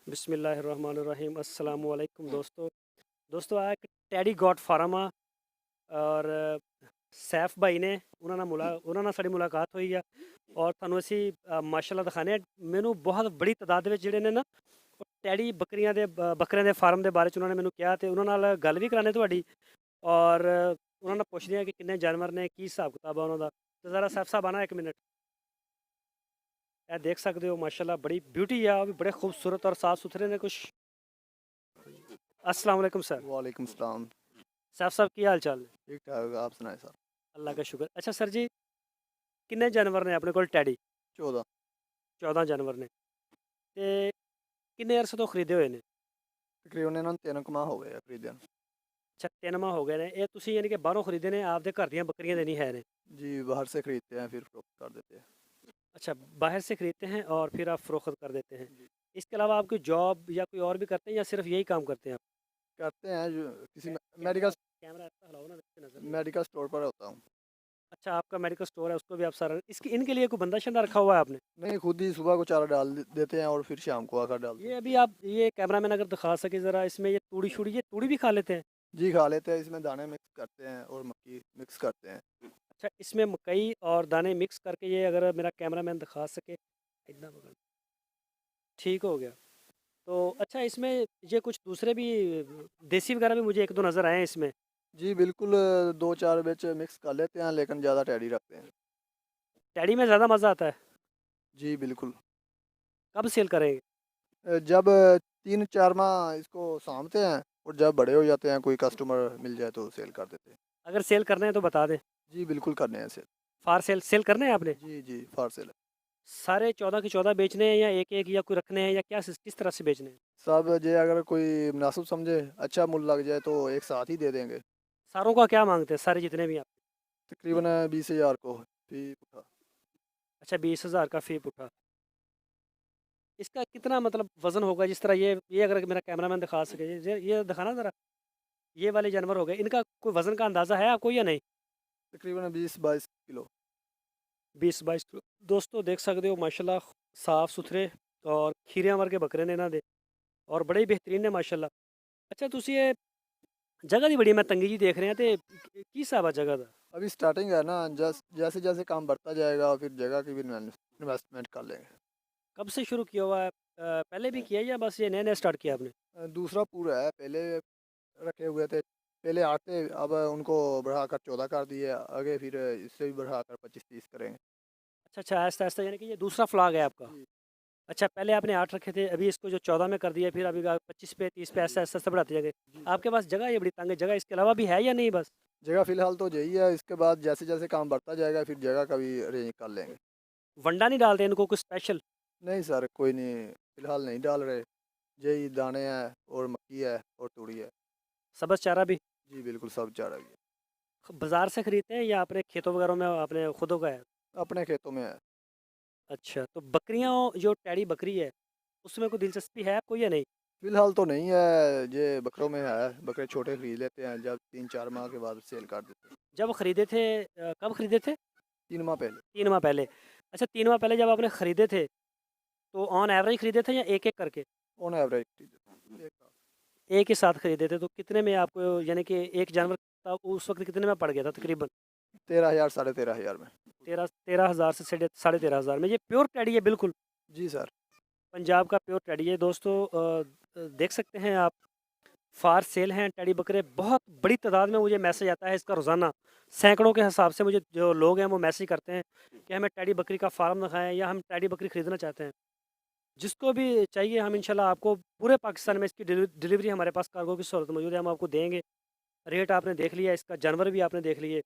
बिस्मिल्लाहिर्रहमानिर्रहीम अस्सलाम वालेकुम दोस्तों ਆ ਇੱਕ ਟੈਡੀ ਗੋਟ ਫਾਰਮ ਆ ਔਰ ਸੈਫ ਭਾਈ ਨੇ ਉਹਨਾਂ ਨਾਲ ਸਾਡੀ ਮੁਲਾਕਾਤ ਹੋਈ ਆ ਔਰ ਤੁਹਾਨੂੰ ਅਸੀਂ ਮਾਸ਼ਾਅੱਲਾ ਦਿਖਾਣੇ ਆ। ਮੈਨੂੰ ਬਹੁਤ ਬੜੀ ਤਾਦਾਦ ਦੇ ਵਿੱਚ ਜਿਹੜੇ ਨੇ ਨਾ ਉਹ ਟੈਡੀ ਬੱਕਰਿਆਂ ਦੇ ਫਾਰਮ ਦੇ ਬਾਰੇ ਚ ਉਹਨਾਂ ਨੇ ਮੈਨੂੰ ਕਿਹਾ ਤੇ ਉਹਨਾਂ ਨਾਲ ਗੱਲ ਵੀ ਕਰਾਣੇ ਤੁਹਾਡੀ ਔਰ ਉਹਨਾਂ ਨਾਲ ਪੁੱਛਦੇ ਆ ਕਿ ਕਿੰਨੇ ਜਾਨਵਰ ਨੇ ਕੀ ਹਿਸਾਬ ਕਿਤਾਬ ਆ ਉਹਨਾਂ ਦਾ। ਤੇ ਜ਼ਰਾ ਸੈਫ ਸਾਹਿਬ ਆਣਾ 1 ਮਿੰਟ। ਇਹ ਦੇਖ ਸਕਦੇ ਹੋ माशाल्लाह बड़ी ब्यूटी है और भी बड़े खूबसूरत और साफ़ सुथरे ने कुछ। अस्सलाम वालेकुम सर। वालेकुम सलाम। साहब की हाल चाल है? ठीक ठाक, आप सुनाए सर। अल्लाह का शुक्र। अच्छा सर जी, किन्ने जानवर ने अपने को टैडी? 14 14 जानवर ने ते किन्ने अरसे तो खरीदे हुए ने? तकरीबन इन्होंने 3 माह हो गए आ खरीदे ਨੂੰ। अच्छा 3 माह हो गए ने। ये तुसी यानी कि बाहरों खरीदे ने, आपदे घर दियां बकरियां देनी है ने? जी बाहर से खरीदते हैं फिर फरोख्त कर देते हैं। अच्छा बाहर से खरीदते हैं और फिर आप फ़रोख्त कर देते हैं। इसके अलावा आप कोई जॉब या कोई और भी करते हैं या सिर्फ यही काम करते हैं आप? करते हैं जो किसी कैमरा कैमरा ऐसा हिलाओ ना, नज़र नहीं। मेडिकल स्टोर पर होता हूँ। अच्छा आपका मेडिकल स्टोर है, उसको भी आप सारा इसके इनके लिए कोई बंदा शंदा रखा हुआ है आपने? नहीं, खुद ही सुबह को चारा डाल देते हैं और फिर शाम को आकर डालते ये हैं। अभी आप ये कैमरामैन अगर दिखा सके ज़रा, इसमें ये तूड़ी भी खा लेते हैं? जी खा लेते हैं, इसमें दाने मिक्स करते हैं और मक्की मिक्स करते हैं। अच्छा इसमें मकई और दाने मिक्स करके, ये अगर मेरा कैमरामैन दिखा सके इतना पकड़, ठीक हो गया। तो अच्छा इसमें ये कुछ दूसरे भी देसी वगैरह भी मुझे 1-2 नज़र आए हैं इसमें। जी बिल्कुल, 2-4 बिच मिक्स कर लेते हैं लेकिन ज़्यादा टैडी रखते हैं। टैडी में ज़्यादा मज़ा आता है। जी बिल्कुल। कब सेल करेंगे? जब 3-4 माह इसको सामते हैं और जब बड़े हो जाते हैं कोई कस्टमर मिल जाए तो सेल कर देते हैं। अगर सेल करना है तो बता दें। जी बिल्कुल करने हैं सेल। फार सेल करने हैं आपने? जी जी फार सेल है। सारे 14 के 14 बेचने हैं या एक या कोई रखने हैं या क्या किस तरह से बेचने हैं? सब जे अगर कोई मुनासिब समझे, अच्छा मूल्य लग जाए तो एक साथ ही दे देंगे। सारों का क्या मांगते हैं, सारे जितने भी आप? तकरीबन 20,000 को फी उठा। अच्छा 20,000 का फ़ी उठा। इसका कितना मतलब वज़न होगा? जिस तरह ये अगर मेरा कैमरामैन दिखा सके, ये दिखाना ज़रा। ये वाले जानवर हो गए, इनका कोई वज़न का अंदाज़ा है आपको या नहीं? तकरीबन 20-22 किलो। 20-22 किलो। दोस्तों देख सकते हो माशाल्लाह साफ़ सुथरे और खीरियां वर्गे बकरे ने इन्हां दे और बड़े ही बेहतरीन ने माशाल्लाह। अच्छा तुसी ये जगह दी बड़ी मैं तंगी जी देख रहे हैं, ते की हिसाब है जगह दा? अभी स्टार्टिंग है ना, जैसे जैसे काम बढ़ता जाएगा फिर जगह की भी इन्वेस्टमेंट कर लेंगे। कब से शुरू किया हुआ है? पहले भी किया या बस ये नए-नए स्टार्ट किया आपने? दूसरा पूरा है, पहले रखे हुए थे, पहले 8 थे, अब उनको बढ़ाकर 14 कर दिए, आगे फिर इससे भी बढ़ाकर 25-30 करेंगे। अच्छा आहिस्ता-आहिस्ता यानी कि ये दूसरा फ्लॉग है आपका? जी। अच्छा पहले आपने 8 रखे थे, अभी इसको जो 14 में कर दिया, फिर अभी 25 पे 30 पे ऐसे-ऐसे बढ़ाते जाएँगे। जी। आपके पास जगह ये बड़ी तंग है, जगह इसके अलावा भी है या नहीं बस? जगह फ़िलहाल तो यही है, इसके बाद जैसे जैसे काम बढ़ता जाएगा फिर जगह का भी अरेंज कर लेंगे। वंडा नहीं डालते इनको कुछ स्पेशल? नहीं सर, कोई नहीं, फ़िलहाल नहीं डाल रहे। यही दाने हैं और मक्की है और तूड़ी है। सब्ज़ चारा भी? जी बिल्कुल, सब चारा भी है। बाज़ार से खरीदते हैं या अपने खेतों वगैरह में आपने खुद उगाया है? अपने खेतों में है। अच्छा तो बकरियाँ जो टैडी बकरी है, उसमें कोई दिलचस्पी है आपको या नहीं? फ़िलहाल तो नहीं है, ये बकरों में है, बकरे छोटे खरीद लेते हैं, जब 3-4 माह के बाद सेल कर देते हैं। जब खरीदे थे कब खरीदे थे? 3 माह पहले। 3 माह पहले। अच्छा 3 माह पहले जब आपने खरीदे थे, तो ऑन एवरेज खरीदे थे या एक-एक करके? ऑन एवरेज खरीदे थे। एक ही साथ खरीदे थे, तो कितने में आपको यानी कि एक जानवर था उस वक़्त कितने में पड़ गया था तकरीबन? 13,000 साढ़े 13,000 में। 13,000 से साढ़े 13,000 में। ये प्योर टैडी है बिल्कुल? जी सर। पंजाब का प्योर टैडी है दोस्तों। देख सकते हैं आप, फार सेल हैं टैडी बकरे, बहुत बड़ी तादाद में मुझे मैसेज आता है इसका रोज़ाना। सैकड़ों के हिसाब से मुझे जो लोग हैं वो मैसेज करते हैं कि हमें टैडी बकरी का फ़ार्म दिखाएँ या हम टैडी बकरी ख़रीदना चाहते हैं। जिसको भी चाहिए हम इंशाल्लाह आपको पूरे पाकिस्तान में इसकी डिलीवरी हमारे पास कार्गो की सहूलत मौजूद है, हम आपको देंगे। रेट आपने देख लिया, इसका जानवर भी आपने देख लिए।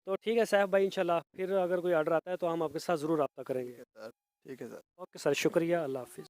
तो ठीक है सैफ भाई, इंशाल्लाह फिर अगर कोई ऑर्डर आता है तो हम आपके साथ ज़रूर रब्ता करेंगे। ठीक है सर। ठीक है सर। ओके सर, शुक्रिया, अल्लाह हाफ़िज़।